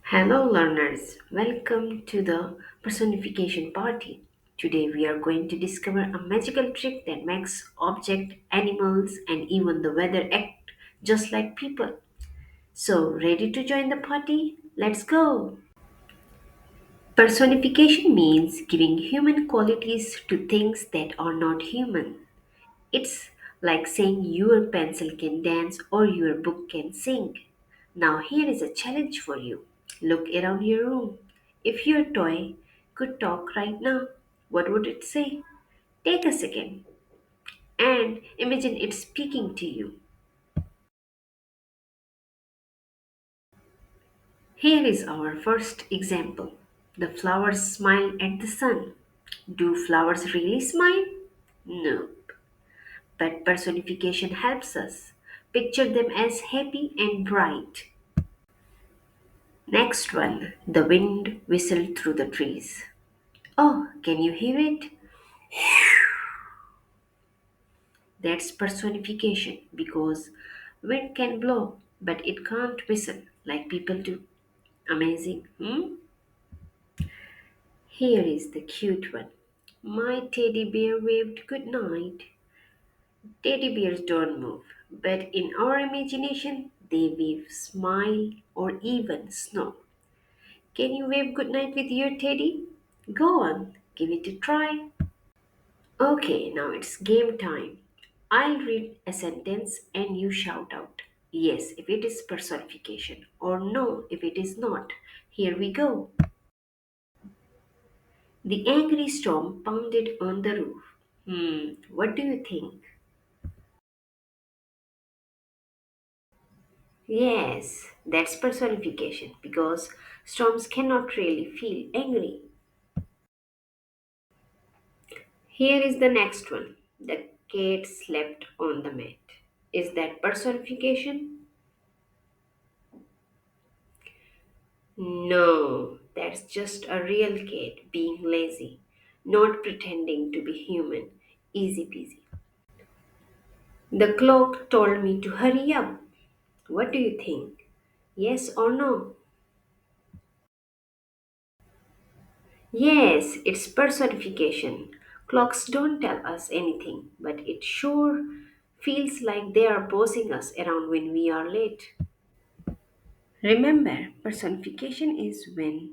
Hello, learners. Welcome to the Personification Party. Today, we are going to discover a magical trick that makes objects, animals, and even the weather act just like people. So, ready to join the party? Let's go! Personification means giving human qualities to things that are not human. It's like saying your pencil can dance or your book can sing. Now, here is a challenge for you. Look around your room. If your toy could talk right now, what would it say? Take a second and imagine it speaking to you. Here is our first example. The flowers smile at the sun. Do flowers really smile? No. But personification helps us. Picture them as happy and bright. Next one, the wind whistled through the trees. Oh, can you hear it? That's personification because wind can blow, but it can't whistle like people do. Amazing, hmm? Here is the cute one. My teddy bear waved good night. Teddy bears don't move, but in our imagination, they wave, smile, or even snow. Can you wave goodnight with your teddy? Go on, give it a try. Okay, now it's game time. I'll read a sentence and you shout out yes if it is personification or no if it is not. Here we go. The angry storm pounded on the roof. What do you think? Yes, that's personification because storms cannot really feel angry. Here is the next one. The cat slept on the mat. Is that personification? No, that's just a real cat being lazy, not pretending to be human. Easy peasy. The clock told me to hurry up. What do you think? Yes or no? Yes, it's personification. Clocks don't tell us anything, but it sure feels like they are bossing us around when we are late. Remember, personification is when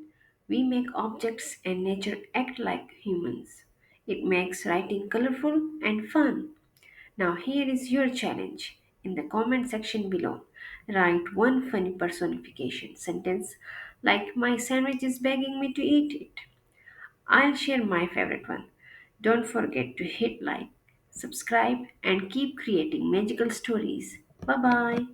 we make objects and nature act like humans. It makes writing colorful and fun. Now, here is your challenge. In the comment section below, write one funny personification sentence like, my sandwich is begging me to eat it. I'll share my favorite one. Don't forget to hit like, subscribe, and keep creating magical stories. Bye bye.